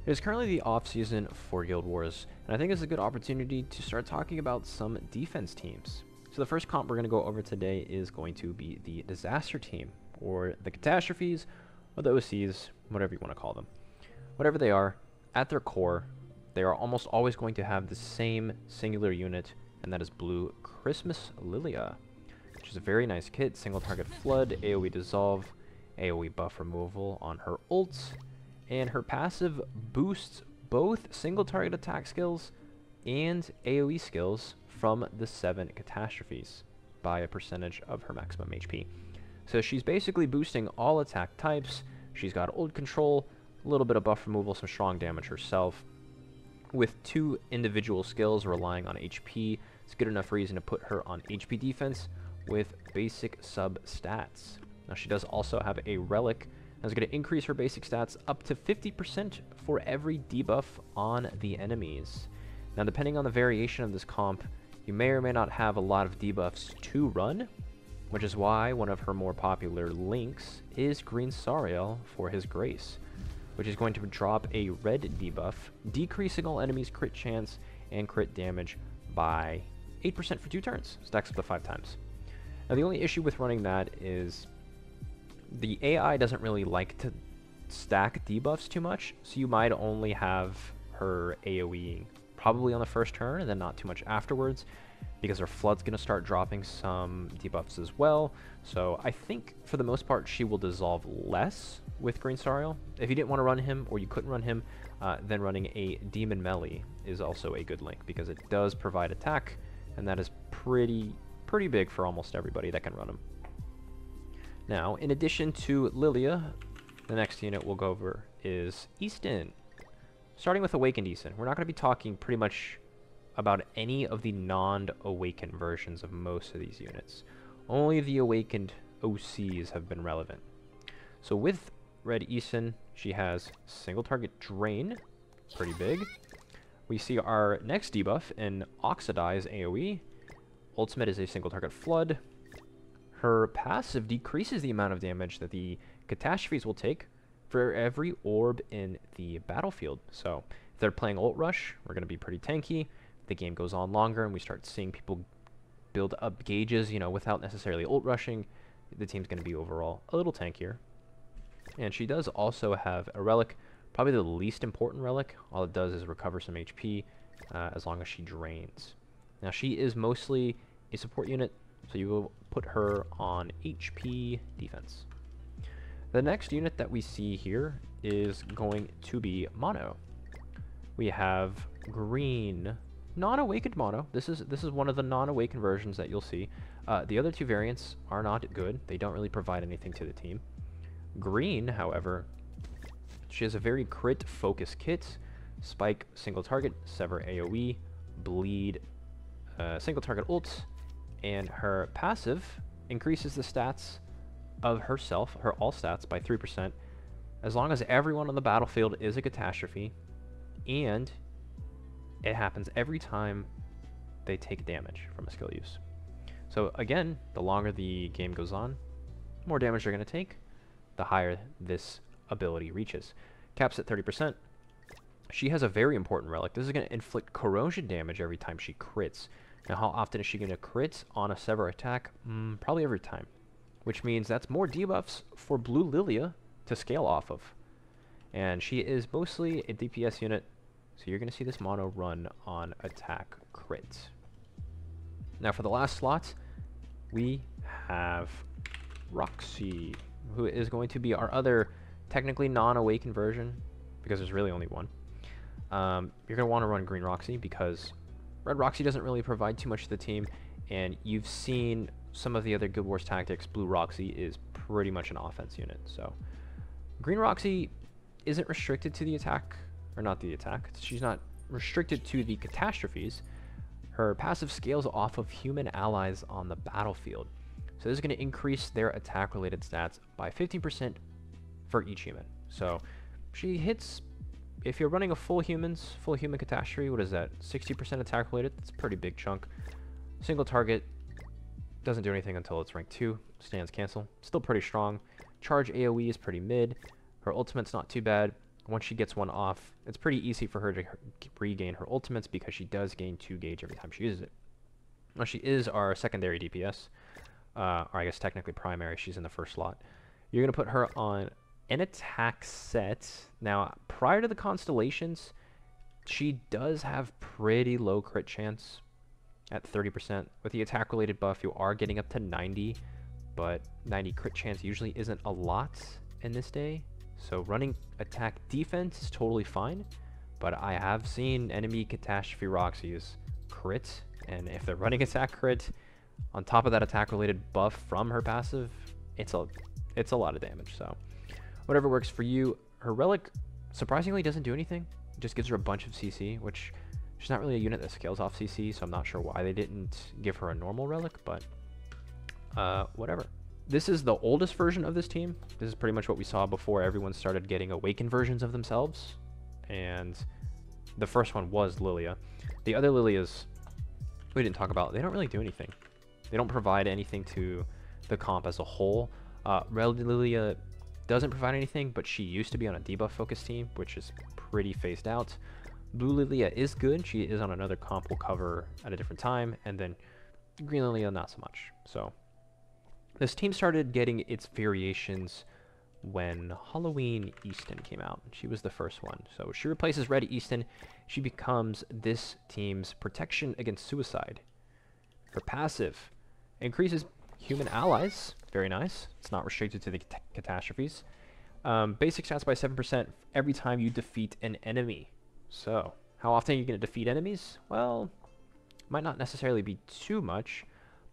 It is currently the off-season for Guild Wars, and I think it's a good opportunity to start talking about some defense teams. So the first comp we're going to go over today is going to be the Disaster team, or the Catastrophes, or the OCs, whatever you want to call them. Whatever they are, at their core, they are almost always going to have the same singular unit, and that is Blue Christmas Lilia, which is a very nice kit. Single target flood, AoE dissolve, AoE buff removal on her ults, and her passive boosts both single target attack skills and AoE skills from the 7 Catastrophes by a percentage of her maximum HP. So she's basically boosting all attack types. She's got ult control, a little bit of buff removal, some strong damage herself. With 2 individual skills relying on HP, it's good enough reason to put her on HP defense with basic sub stats. Now she does also have a relic that's going to increase her basic stats up to 50% for every debuff on the enemies. Now depending on the variation of this comp, you may or may not have a lot of debuffs to run, which is why one of her more popular links is Green Sariel for his Grace, which is going to drop a red debuff, decreasing all enemies' crit chance and crit damage by 8% for 2 turns, stacks up to 5 times. Now the only issue with running that is the AI doesn't really like to stack debuffs too much, so you might only have her AoEing probably on the first turn and then not too much afterwards, because her flood's going to start dropping some debuffs as well. So I think for the most part she will dissolve less with Green Sariel. If you didn't want to run him or you couldn't run him, then running a Demon Melee is also a good link, because it does provide attack, and that is pretty big for almost everybody that can run him. Now, in addition to Lilia, the next unit we'll go over is Easton. Starting with Awakened Easton, we're not going to be talking pretty much about any of the non-awakened versions of most of these units. Only the awakened OCs have been relevant. So with Red Easton, she has single target drain, pretty big. We see our next debuff in Oxidize AoE. Ultimate is a single target flood. Her passive decreases the amount of damage that the Catastrophes will take for every orb in the battlefield. So if they're playing ult rush, we're going to be pretty tanky. The game goes on longer and we start seeing people build up gauges, you know, without necessarily ult rushing, the team's going to be overall a little tankier. And she does also have a relic, probably the least important relic. All it does is recover some HP as long as she drains. Now she is mostly a support unit, so you will put her on HP defense. The next unit that we see here is going to be Mono. We have green non-awakened Mono. This is one of the non-awakened versions that you'll see. The other 2 variants are not good. They don't really provide anything to the team. Green, however, she has a very crit focus kit. Spike single target, sever AoE, bleed single target ult, and her passive increases the stats of herself, her all stats, by 3%, as long as everyone on the battlefield is a catastrophe, and it happens every time they take damage from a skill use. So again, the longer the game goes on, the more damage they're going to take, the higher this ability reaches. Caps at 30%. She has a very important relic. This is going to inflict corrosion damage every time she crits. Now, how often is she going to crit on a sever attack? Probably every time, which means that's more debuffs for Blue Lilia to scale off of. And she is mostly a DPS unit, so you're going to see this Mono run on attack crit. Now, for the last slot, we have Roxy, who is going to be our other technically non-awakened version, because there's really only one. You're going to want to run Green Roxy because Red Roxy doesn't really provide too much to the team, and you've seen some of the other Guild Wars tactics. Blue Roxy is pretty much an offense unit. So Green Roxy isn't restricted to the attack, or not the attack. She's not restricted to the Catastrophes. Her passive scales off of human allies on the battlefield. So this is going to increase their attack-related stats by 15% for each human. So she hits, if you're running a full human catastrophe, what is that? 60% attack related? That's a pretty big chunk. Single target, doesn't do anything until it's rank 2. Stands cancel. Still pretty strong. Charge AoE is pretty mid. Her ultimate's not too bad. Once she gets one off, it's pretty easy for her to regain her ultimates because she does gain 2 gauge every time she uses it. Now, she is our secondary DPS, or I guess technically primary. She's in the first slot. You're going to put her on an attack set. Now, prior to the constellations, she does have pretty low crit chance at 30%. With the attack-related buff, you are getting up to 90, but 90 crit chance usually isn't a lot in this day. So running attack defense is totally fine, but I have seen enemy Catastrophe Roxy's crit, and if they're running attack crit, on top of that attack-related buff from her passive, it's a lot of damage. So whatever works for you. Her relic surprisingly doesn't do anything. It just gives her a bunch of CC, which she's not really a unit that scales off CC, so I'm not sure why they didn't give her a normal relic, but whatever. This is the oldest version of this team. This is pretty much what we saw before everyone started getting awakened versions of themselves, and the first one was Lilia. The other Lilias we didn't talk about. They don't really do anything. They don't provide anything to the comp as a whole. Red Lilia doesn't provide anything, but she used to be on a debuff focused team, which is pretty phased out. Blue Lilia is good. She is on another comp we'll cover at a different time, and then Green Lilia not so much. So this team started getting its variations when Halloween Easton came out. She was the first one. So she replaces Red Easton. She becomes this team's protection against suicide. Her passive increases human allies. Very nice. It's not restricted to the catastrophes. Basic stats by 7% every time you defeat an enemy. So how often are you going to defeat enemies? Well, might not necessarily be too much,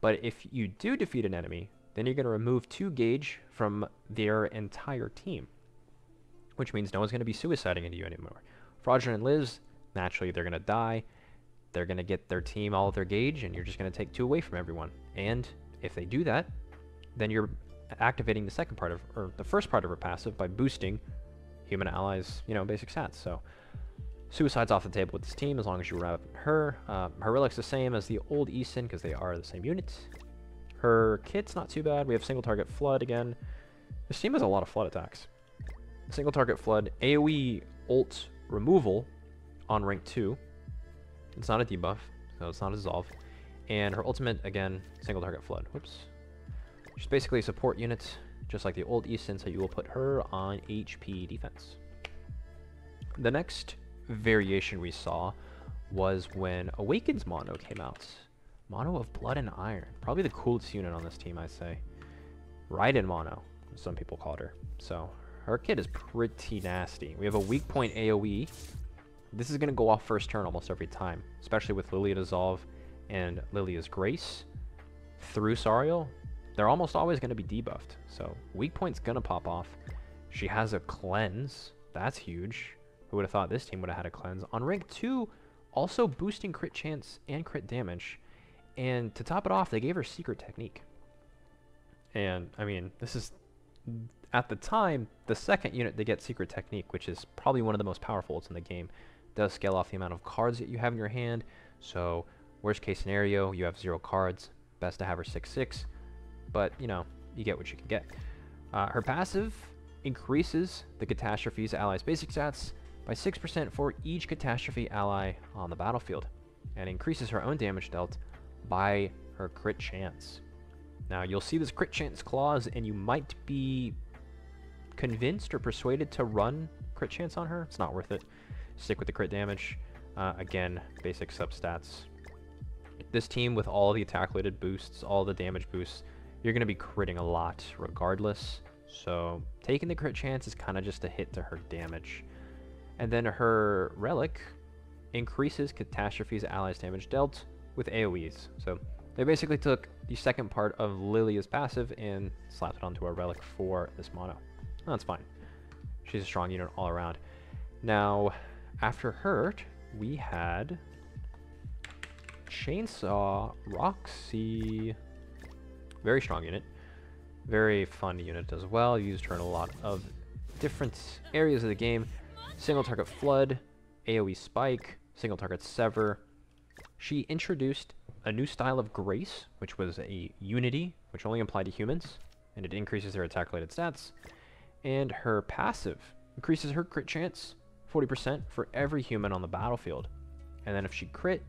but if you do defeat an enemy, then you're going to remove 2 gauge from their entire team, which means no one's going to be suiciding into you anymore. Fraudulent lives, naturally they're going to die. They're going to get their team all of their gauge, and you're just going to take 2 away from everyone. And if they do that, then you're activating the second part of, or the first part of her passive by boosting human allies, you know, basic stats. So suicide's off the table with this team as long as you wrap her. Her relic's the same as the old Easton because they are the same unit. Her kit's not too bad. We have single target flood again. This team has a lot of flood attacks. Single target flood, AoE ult removal on rank 2. It's not a debuff, so it's not a dissolve. And her ultimate, again, single target flood. Whoops. She's basically a support unit, just like the old Easton, so you will put her on HP defense. The next variation we saw was when Awakens Mono came out. Mono of Blood and Iron. Probably the coolest unit on this team, I'd say. Raiden Mono, some people called her. So her kit is pretty nasty. We have a weak point AoE. This is going to go off first turn almost every time, especially with Lilia Dissolve and Lilia's Grace. Through Sariel, they're almost always going to be debuffed. So weak point's going to pop off. She has a cleanse. That's huge. Who would have thought this team would have had a cleanse? On rank 2, also boosting crit chance and crit damage. And to top it off, they gave her Secret Technique. And, I mean, this is, at the time, the second unit to get Secret Technique, which is probably one of the most powerful ults in the game. Does scale off the amount of cards that you have in your hand. So, worst case scenario, you have 0 cards. Best to have her 6/6. But, you know, you get what you can get. Her passive increases the Catastrophes allies' basic stats by 6% for each Catastrophe ally on the battlefield. And increases her own damage dealt by her crit chance. Now, you'll see this crit chance clause, and you might be convinced or persuaded to run crit chance on her. It's not worth it. Stick with the crit damage. Again, basic substats. This team, with all the attack-related boosts, all the damage boosts, you're going to be critting a lot regardless. So, taking the crit chance is kind of just a hit to her damage. And then her relic increases Catastrophes allies damage dealt with AoEs. So they basically took the second part of Lilia's passive and slapped it onto a relic for this mono. That's fine. She's a strong unit all around. Now, after her, we had Chainsaw Roxy. Very strong unit. Very fun unit as well. Used her in a lot of different areas of the game. Single target flood, AoE spike, single target sever. She introduced a new style of Grace, which was a unity, which only applied to humans, and it increases their attack-related stats. And her passive, increases her crit chance 40% for every human on the battlefield. And then if she crit,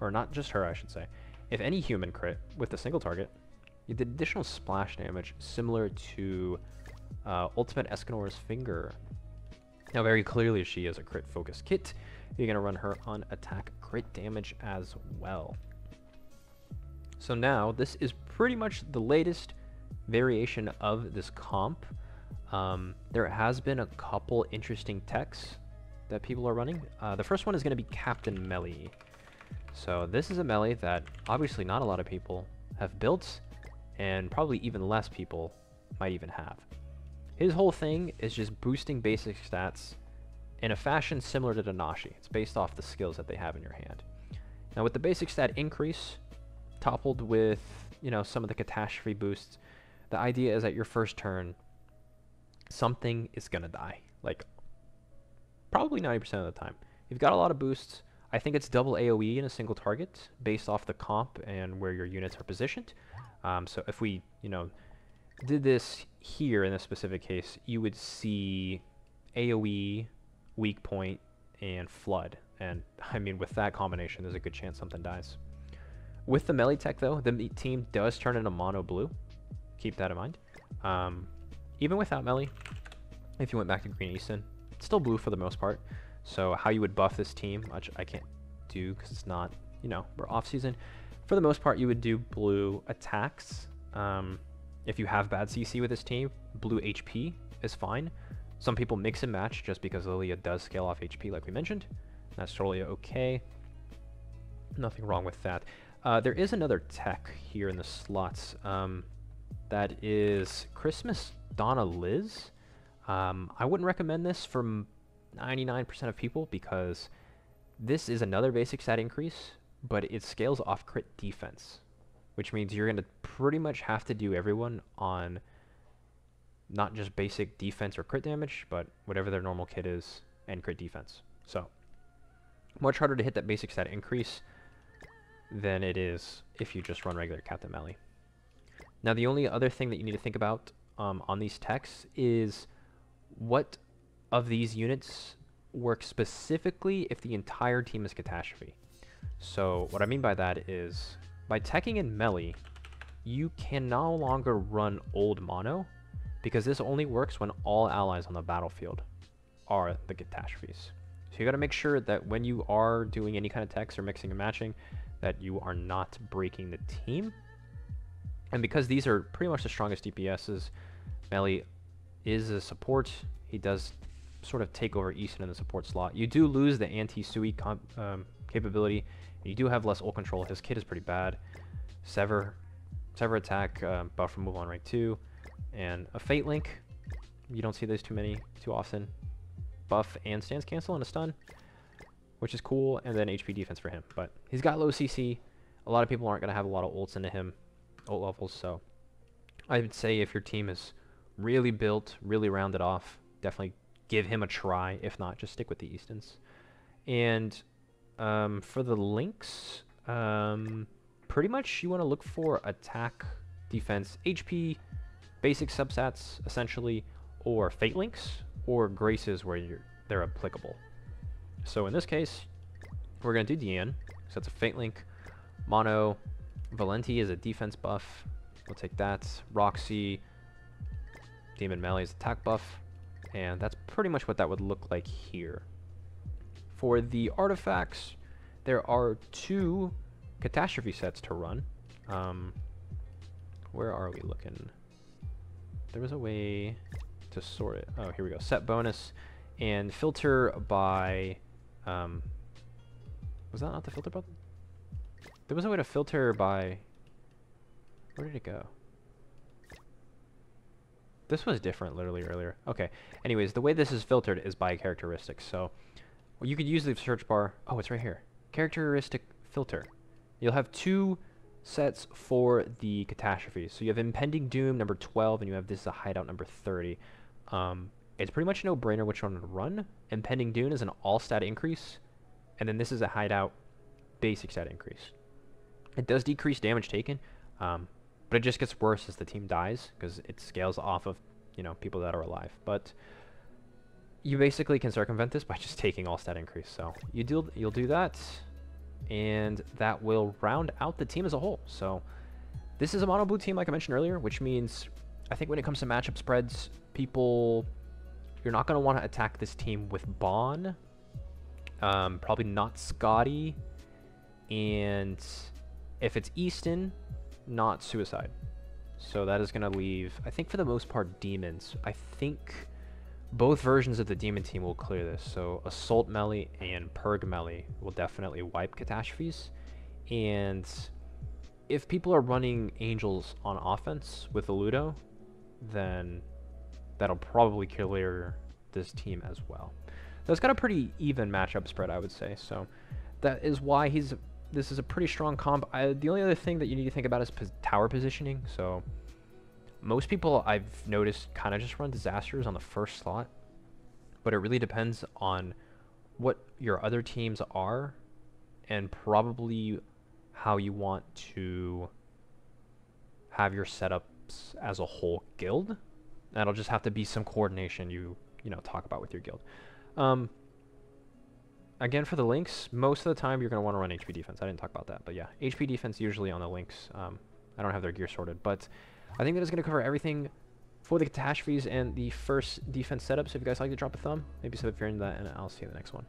or not just her, I should say, if any human crit with a single target, you did additional splash damage similar to Ultimate Escanor's Finger. Now, very clearly, she is a crit-focused kit. You're going to run her on attack crit damage as well. So now, this is pretty much the latest variation of this comp. There has been a couple interesting techs that people are running. The first one is going to be Captain Melee. So this is a melee that obviously not a lot of people have built, and probably even less people might even have. His whole thing is just boosting basic stats in a fashion similar to Danashi. It's based off the skills that they have in your hand. Now with the basic stat increase, coupled with, you know, some of the catastrophe boosts, the idea is that your first turn, something is gonna die. Like, probably 90% of the time. You've got a lot of boosts. I think it's double AoE in a single target based off the comp and where your units are positioned. So if we, you know, did this here in this specific case, you would see AoE, weak point, and flood. And I mean, with that combination, there's a good chance something dies. With the melee tech though, the team does turn into mono blue. Keep that in mind. Even without melee, if you went back to Green Easton, it's still blue for the most part. So how you would buff this team, which I can't do because it's not, you know, we're off season. For the most part, you would do blue attacks. If you have bad CC with this team, blue HP is fine. Some people mix and match just because Lilia does scale off HP like we mentioned. That's totally okay. Nothing wrong with that. There is another tech here in the slots. That is Christmas Donna Liz. I wouldn't recommend this for 99% of people because this is another basic stat increase, but it scales off crit defense, which means you're going to pretty much have to do everyone on not just basic defense or crit damage, but whatever their normal kit is and crit defense. So much harder to hit that basic stat increase than it is if you just run regular Captain Melee. Now the only other thing that you need to think about on these techs is what of these units work specifically if the entire team is Catastrophe. So what I mean by that is by teching in melee, you can no longer run old mono because this only works when all allies on the battlefield are the Catastrophes. So you got to make sure that when you are doing any kind of techs or mixing and matching, that you are not breaking the team. And because these are pretty much the strongest DPSs, melee is a support. He does sort of take over Easton in the support slot. You do lose the anti-Sui capability. You do have less ult control. His kit is pretty bad. Sever attack, buff removal on rank 2, and a Fate Link. You don't see those too often. Buff and stance cancel and a stun, which is cool, and then HP defense for him. But he's got low CC. A lot of people aren't going to have a lot of ults into him, ult levels, so I would say if your team is really built, really rounded off, definitely give him a try. If not, just stick with the Eastons. And for the links, pretty much you want to look for attack, defense, HP, basic substats, essentially, or Fate Links, or Graces where they're applicable. So in this case, we're going to do Deanne, so that's a Fate Link. Mono, Valenti is a defense buff. We'll take that. Roxy, Demon Melee is attack buff. And that's pretty much what that would look like here. For the artifacts, there are 2 catastrophe sets to run. Where are we looking? There was a way to sort it. Oh, here we go. Set bonus and filter by... was that not the filter button? There was a way to filter by... Where did it go? This was different literally earlier. Okay. Anyways, the way this is filtered is by characteristics. So you could use the search bar. Oh, it's right here. Characteristic filter. You'll have 2 sets for the catastrophes. So you have Impending Doom number 12, and you have This is a Hideout number 30. It's pretty much a no-brainer which one to run. Impending Doom is an all-stat increase, and then This is a Hideout basic stat increase. It does decrease damage taken, but it just gets worse as the team dies because it scales off of, you know, people that are alive. But you basically can circumvent this by just taking all stat increase. So you'll do that, and that will round out the team as a whole. So this is a mono blue team, like I mentioned earlier, which means I think when it comes to matchup spreads, you're not going to want to attack this team with Bon, probably not Scotty, and if it's Easton, not Suicide. So that is going to leave, I think for the most part, Demons. I think both versions of the Demon team will clear this. So Assault Melee and Purg Melee will definitely wipe Catastrophes. And if people are running Angels on offense with the Ludo, then that'll probably clear this team as well. So it's got a pretty even matchup spread, I would say. So that is why this is a pretty strong comp. The only other thing that you need to think about is tower positioning. So most people I've noticed kind of just run disasters on the first slot, but it really depends on what your other teams are and probably how you want to have your setups as a whole guild. That'll just have to be some coordination you talk about with your guild. Again, for the links, most of the time you're going to want to run HP defense. I didn't talk about that, but yeah, HP defense usually on the links. I don't have their gear sorted, but I think that is going to cover everything for the Catastrophes and the first defense setup. So if you guys like to drop a thumb, maybe sub if you're into that, and I'll see you in the next one.